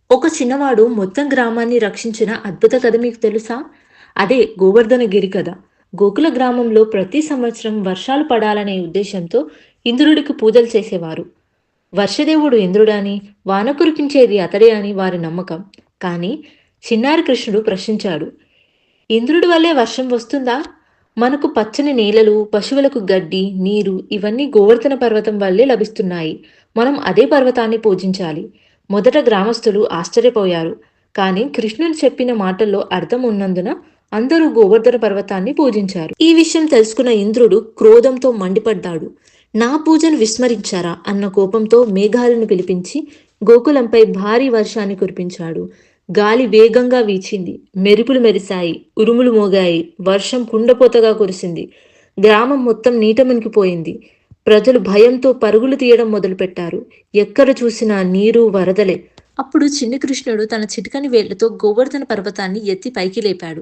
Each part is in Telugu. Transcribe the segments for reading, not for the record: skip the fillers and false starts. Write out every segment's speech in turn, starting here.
ఒక చిన్నవాడు మొత్తం గ్రామాన్ని రక్షించిన అద్భుత కథ మీకు తెలుసా? అదే గోవర్ధనగిరి కథ. గోకుల గ్రామంలో ప్రతి సంవత్సరం వర్షాలు పడాలనే ఉద్దేశంతో ఇంద్రుడికి పూజలు చేసేవారు. వర్షదేవుడు ఇంద్రుడని, వాన కురిపించేది అతడే అని వారి నమ్మకం. కానీ చిన్నారి కృష్ణుడు ప్రశ్నించాడు. ఇంద్రుడి వల్లే వర్షం వస్తుందా? మనకు పచ్చని నేలలు, పశువులకు గడ్డి, నీరు ఇవన్నీ గోవర్ధన పర్వతం వల్లే లభిస్తున్నాయి. మనం అదే పర్వతాన్ని పూజించాలి. మొదట గ్రామస్తులు ఆశ్చర్యపోయారు. కానీ కృష్ణుడు చెప్పిన మాటల్లో అర్థం ఉన్నందున అందరూ గోవర్ధన పర్వతాన్ని పూజించారు. ఈ విషయం తెలుసుకున్న ఇంద్రుడు క్రోధంతో మండిపడ్డాడు. నా పూజను విస్మరించారా అన్న కోపంతో మేఘాలను పిలిపించి గోకులంపై భారీ వర్షాన్ని కురిపించాడు. గాలి వేగంగా వీచింది. మెరుపులు మెరిశాయి. ఉరుములు మోగాయి. వర్షం కుండపోతగా కురిసింది. గ్రామం మొత్తం నీట మునిగిపోయింది. ప్రజలు భయంతో పరుగులు తీయడం మొదలుపెట్టారు. ఎక్కడ చూసినా నీరు, వరదలే. అప్పుడు చిన్ని కృష్ణుడు తన చిటికని వేళ్లతో గోవర్ధన పర్వతాన్ని ఎత్తి పైకి లేపాడు.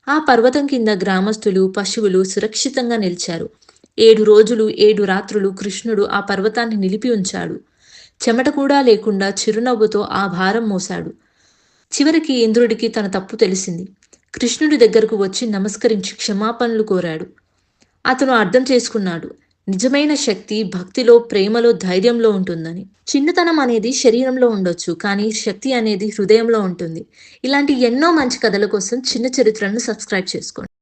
ఆ పర్వతం కింద గ్రామస్తులు, పశువులు సురక్షితంగా నిలిచారు. 7 రోజులు 7 రాత్రులు కృష్ణుడు ఆ పర్వతాన్ని నిలిపి ఉంచాడు. చెమట కూడా లేకుండా చిరునవ్వుతో ఆ భారం మోశాడు. చివరికి ఇంద్రుడికి తన తప్పు తెలిసింది. కృష్ణుడి దగ్గరకు వచ్చి నమస్కరించి క్షమాపణలు కోరాడు. అతను అర్థం చేసుకున్నాడు. నిజమైన శక్తి భక్తిలో, ప్రేమలో, ధైర్యంలో ఉంటుందని. చిన్నతనం అనేది శరీరంలో ఉండొచ్చు, కానీ శక్తి అనేది హృదయంలో ఉంటుంది. ఇలాంటి ఎన్నో మంచి కథల కోసం చిన్న చరిత్రను సబ్స్క్రైబ్ చేసుకోండి.